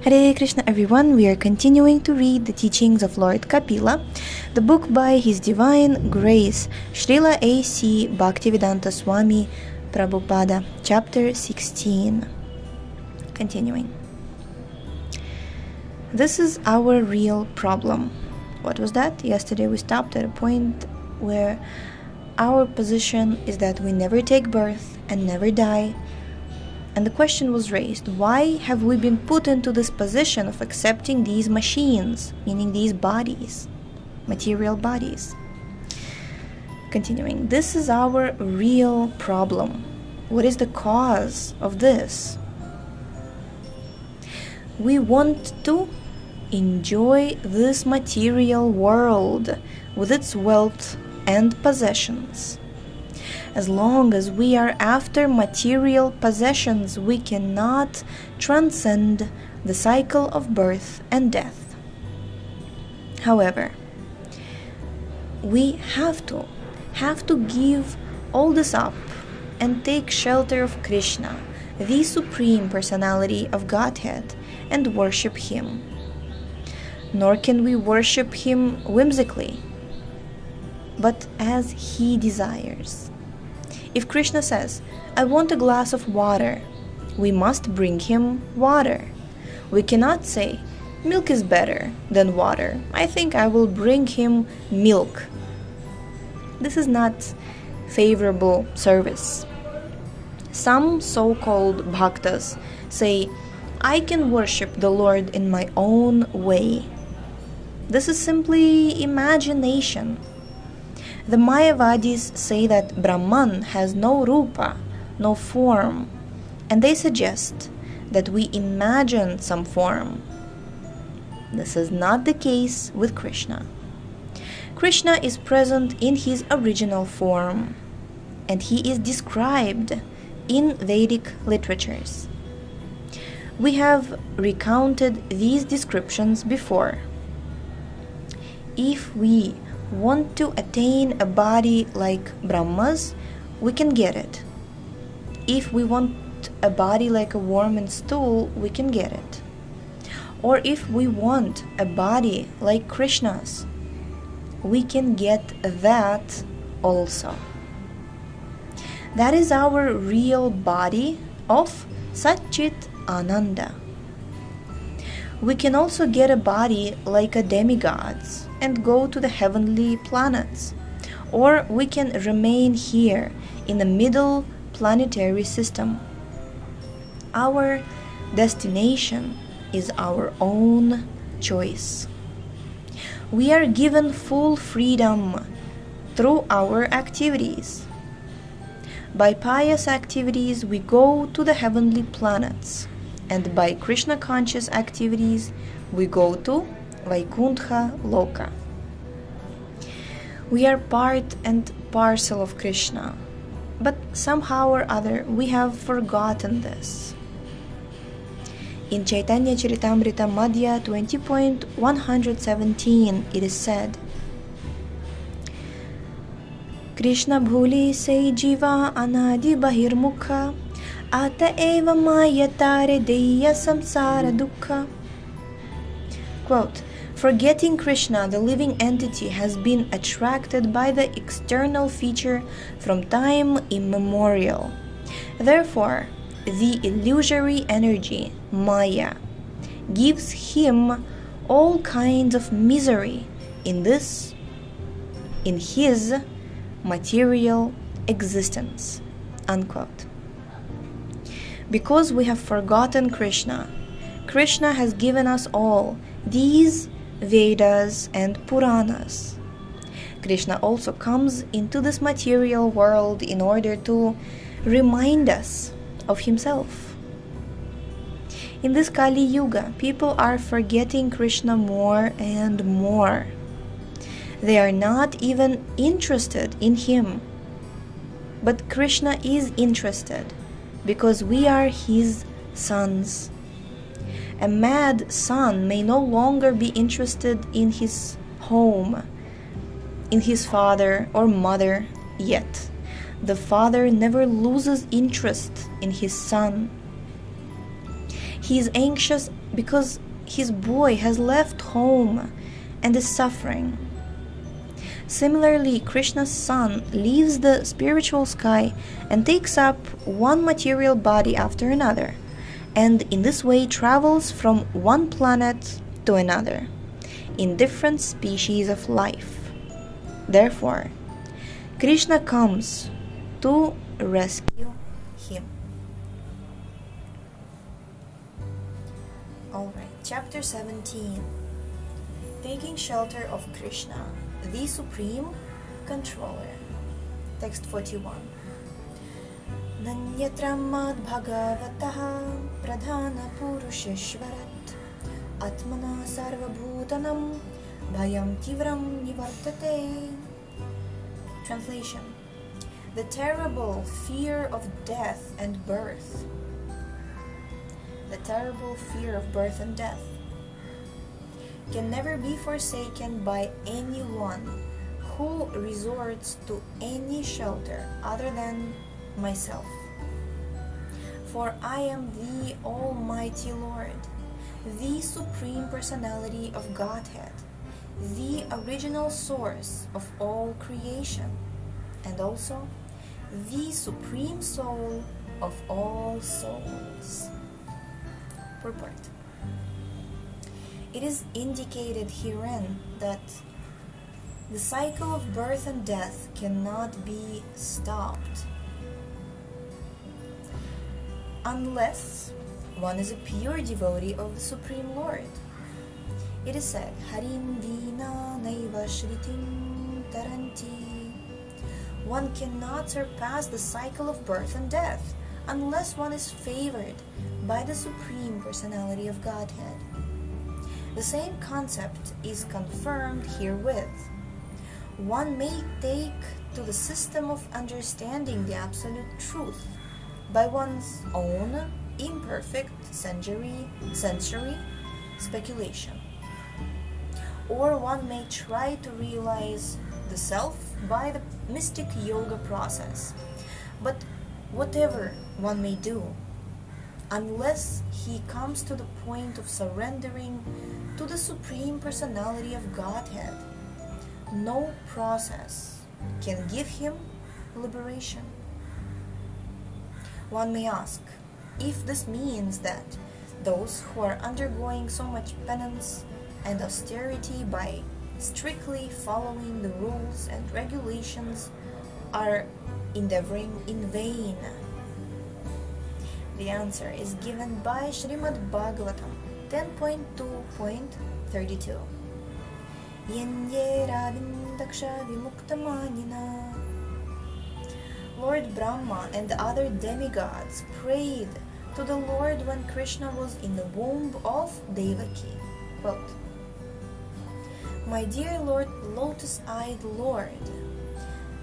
Hare Krishna everyone, we are continuing to read the Teachings of Lord Kapila, the book by His Divine Grace, Srila A.C. Bhaktivedanta Swami Prabhupada, chapter 16. Continuing. This is our real problem. What was that? Yesterday we stopped at a point where our position is that we never take birth and never die. And the question was raised, why have we been put into this position of accepting these machines, meaning these bodies, material bodies? Continuing, this is our real problem. What is the cause of this? We want to enjoy this material world with its wealth and possessions. As long as we are after material possessions, we cannot transcend the cycle of birth and death. However, we have to give all this up and take shelter of Krishna, the Supreme Personality of Godhead, and worship Him. Nor can we worship Him whimsically, but as He desires. If Krishna says, I want a glass of water, we must bring him water. We cannot say, milk is better than water. I think I will bring him milk. This is not favorable service. Some so-called bhaktas say, I can worship the Lord in my own way. This is simply imagination. The Mayavadis say that Brahman has no rupa, no form, and they suggest that we imagine some form. This is not the case with Krishna. Krishna is present in his original form, and he is described in Vedic literatures. We have recounted these descriptions before. If we want to attain a body like Brahma's, we can get it. If we want a body like a worm and stool, we can get it. Or if we want a body like Krishna's, we can get that also. That is our real body of Satchit Ananda. We can also get a body like a demigod's and go to the heavenly planets, or we can remain here in the middle planetary system. Our destination is our own choice. We are given full freedom through our activities. By pious activities, we go to the heavenly planets, and by Krishna conscious activities, we go to Vaikuntha Loka. We are part and parcel of Krishna, but somehow or other we have forgotten this. In Chaitanya Charitamrita Madhya 20.117 it is said, Krishna bhuli se jiva anadi bahirmukha ata eva maya tare deya samsara dukkha. Quote, forgetting Krishna, the living entity, has been attracted by the external feature from time immemorial. Therefore, the illusory energy, Maya, gives him all kinds of misery in his material existence. Unquote. Because we have forgotten Krishna, Krishna has given us all these Vedas and Puranas. Krishna also comes into this material world in order to remind us of himself. In this Kali Yuga, people are forgetting Krishna more and more. They are not even interested in him. But Krishna is interested because we are his sons. A mad son may no longer be interested in his home, in his father or mother, yet the father never loses interest in his son. He is anxious because his boy has left home and is suffering. Similarly, Krishna's son leaves the spiritual sky and takes up one material body after another, and in this way travels from one planet to another, in different species of life. Therefore, Krishna comes to rescue him. Alright, chapter 17. Taking shelter of Krishna, the Supreme Controller. Text 41. Nanyatra Bhagavataha Pradhana Purusheshwarat Atmana Sarvabhutanam Bhayam Tivram Nivartate. Translation. The terrible fear of death and birth. The terrible fear of birth and death can never be forsaken by anyone who resorts to any shelter other than myself. For I am the Almighty Lord, the Supreme Personality of Godhead, the original source of all creation, and also the Supreme Soul of all souls. Purport. It is indicated herein that the cycle of birth and death cannot be stopped unless one is a pure devotee of the Supreme Lord. It is said, Harim Vina Naiva Shritim Taranti. One cannot surpass the cycle of birth and death unless one is favored by the Supreme Personality of Godhead. The same concept is confirmed herewith. One may take to the system of understanding the absolute truth by one's own imperfect sensory speculation. Or one may try to realize the self by the mystic yoga process. But whatever one may do, unless he comes to the point of surrendering to the Supreme Personality of Godhead, no process can give him liberation. One may ask if this means that those who are undergoing so much penance and austerity by strictly following the rules and regulations are endeavoring in vain. The answer is given by Srimad-Bhagavatam 10.2.32. Yenye Ravindaksha Vimuktamanina. Lord Brahma and the other demigods prayed to the Lord when Krishna was in the womb of Devaki. Quote, My dear Lord, lotus-eyed Lord,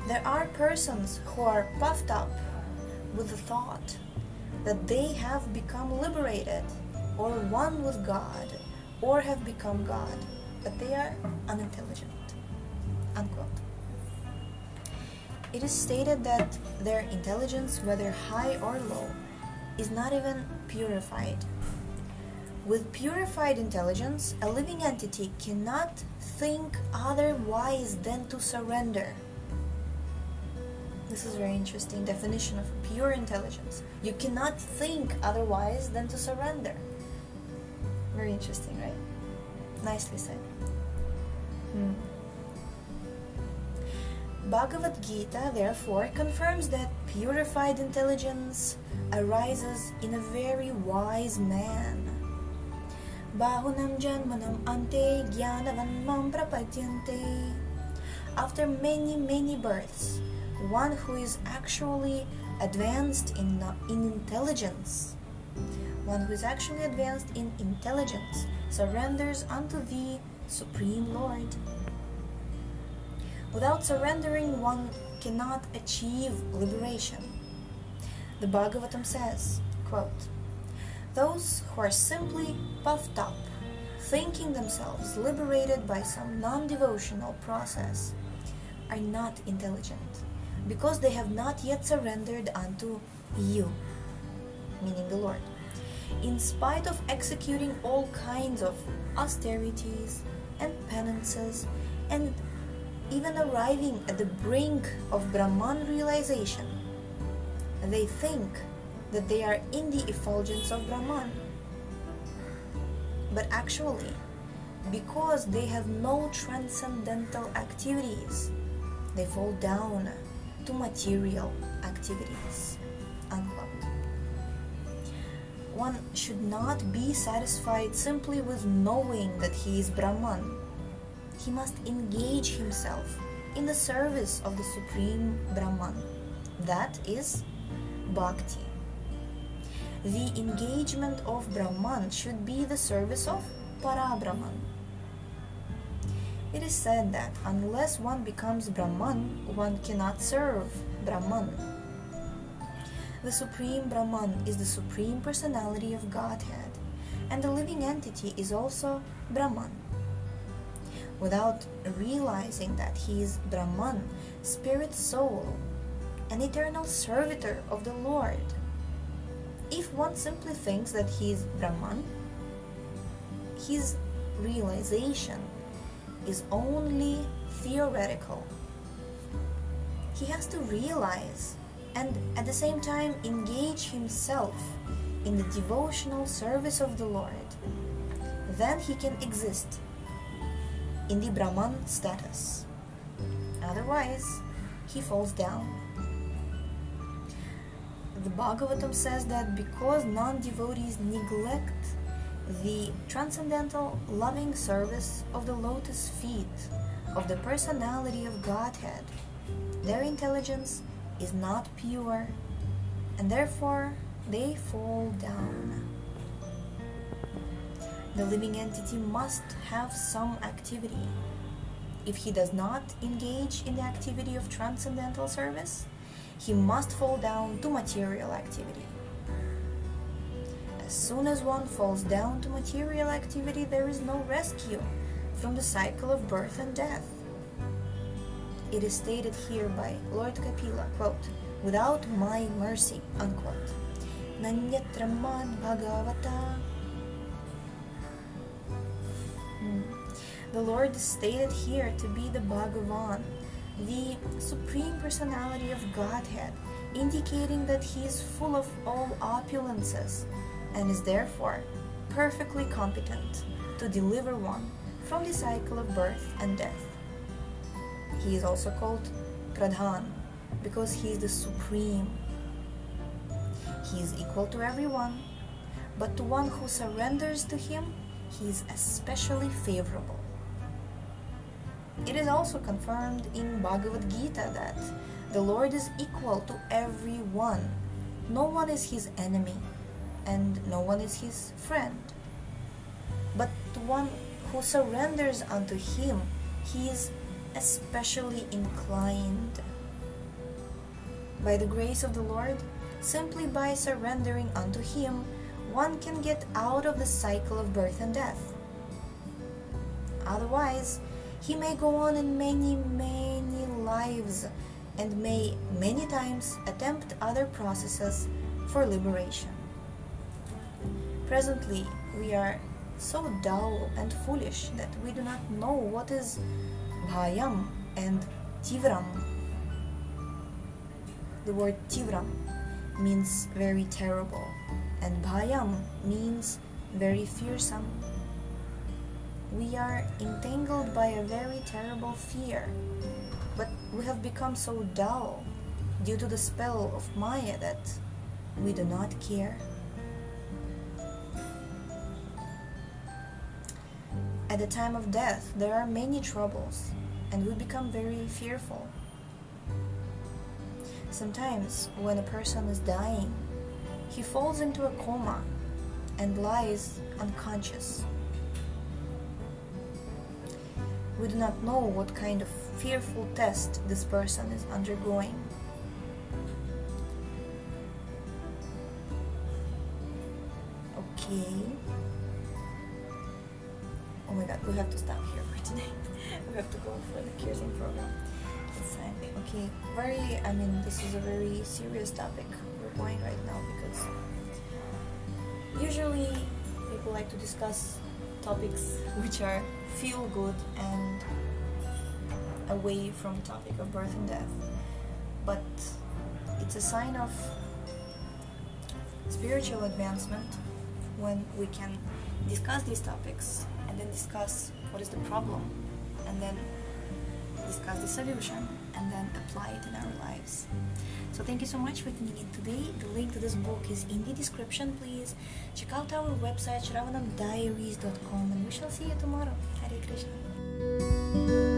there are persons who are puffed up with the thought that they have become liberated or one with God or have become God, but they are unintelligent. Unquote. It is stated that their intelligence, whether high or low, is not even purified. With purified intelligence, a living entity cannot think otherwise than to surrender. This is a very interesting definition of pure intelligence. You cannot think otherwise than to surrender. Very interesting, right? Nicely said. Bhagavad Gita, therefore, confirms that purified intelligence arises in a very wise man. Bahunam janmanam ante jnanavan mam prapadyante. After many births, one who is actually advanced in intelligence, surrenders unto the Supreme Lord. Without surrendering, one cannot achieve liberation. The Bhagavatam says, quote, Those who are simply puffed up, thinking themselves liberated by some non-devotional process, are not intelligent, because they have not yet surrendered unto you, meaning the Lord. in spite of executing all kinds of austerities and penances and even arriving at the brink of Brahman realization, they think that they are in the effulgence of Brahman. But actually, because they have no transcendental activities, they fall down to material activities. Unquote. One should not be satisfied simply with knowing that he is Brahman. He must engage himself in the service of the Supreme Brahman. That is Bhakti. The engagement of Brahman should be the service of Para-Brahman. It is said that unless one becomes Brahman, one cannot serve Brahman. The Supreme Brahman is the Supreme Personality of Godhead, and the living entity is also Brahman. Without realizing that he is Brahman, spirit soul, an eternal servitor of the Lord, if one simply thinks that he is Brahman, his realization is only theoretical. He has to realize and at the same time engage himself in the devotional service of the Lord. Then he can exist in the Brahman status. Otherwise, he falls down. The Bhagavatam says that because non-devotees neglect the transcendental loving service of the lotus feet of the personality of Godhead, their intelligence is not pure, and therefore they fall down. The living entity must have some activity. If he does not engage in the activity of transcendental service, he must fall down to material activity. As soon as one falls down to material activity, there is no rescue from the cycle of birth and death. It is stated here by Lord Kapila, quote, "Without my mercy," unquote, "Nanyatra Srimad-Bhagavatam." The Lord is stated here to be the Bhagavan, the Supreme Personality of Godhead, indicating that he is full of all opulences and is therefore perfectly competent to deliver one from the cycle of birth and death. He is also called Pradhan because he is the Supreme. He is equal to everyone, but to one who surrenders to him, he is especially favorable. It is also confirmed in Bhagavad Gita that the Lord is equal to everyone. No one is his enemy, and no one is his friend. But to one who surrenders unto him, he is especially inclined. By the grace of the Lord, simply by surrendering unto him, one can get out of the cycle of birth and death. Otherwise, he may go on in many lives and may many times attempt other processes for liberation. Presently, we are so dull and foolish that we do not know what is bhayam and tivram. The word tivram means very terrible, and bhayam means very fearsome. We are entangled by a very terrible fear, but we have become so dull due to the spell of Maya that we do not care. At the time of death, there are many troubles, and we become very fearful. Sometimes, when a person is dying, he falls into a coma and lies unconscious. We do not know what kind of fearful test this person is undergoing. Okay. Oh my god, we have to stop here for today. We have to go for the cursing program. It's time. Okay, this is a very serious topic we're going right now because usually people like to discuss topics which are feel good and away from the topic of birth and death, but it's a sign of spiritual advancement when we can discuss these topics and then discuss what is the problem and then discuss the solution and then apply it in our lives. So thank you so much for tuning in today. The link to this book is in the description. Please check out our website shravanamdiaries.com, and we shall see you tomorrow. Hare Krishna.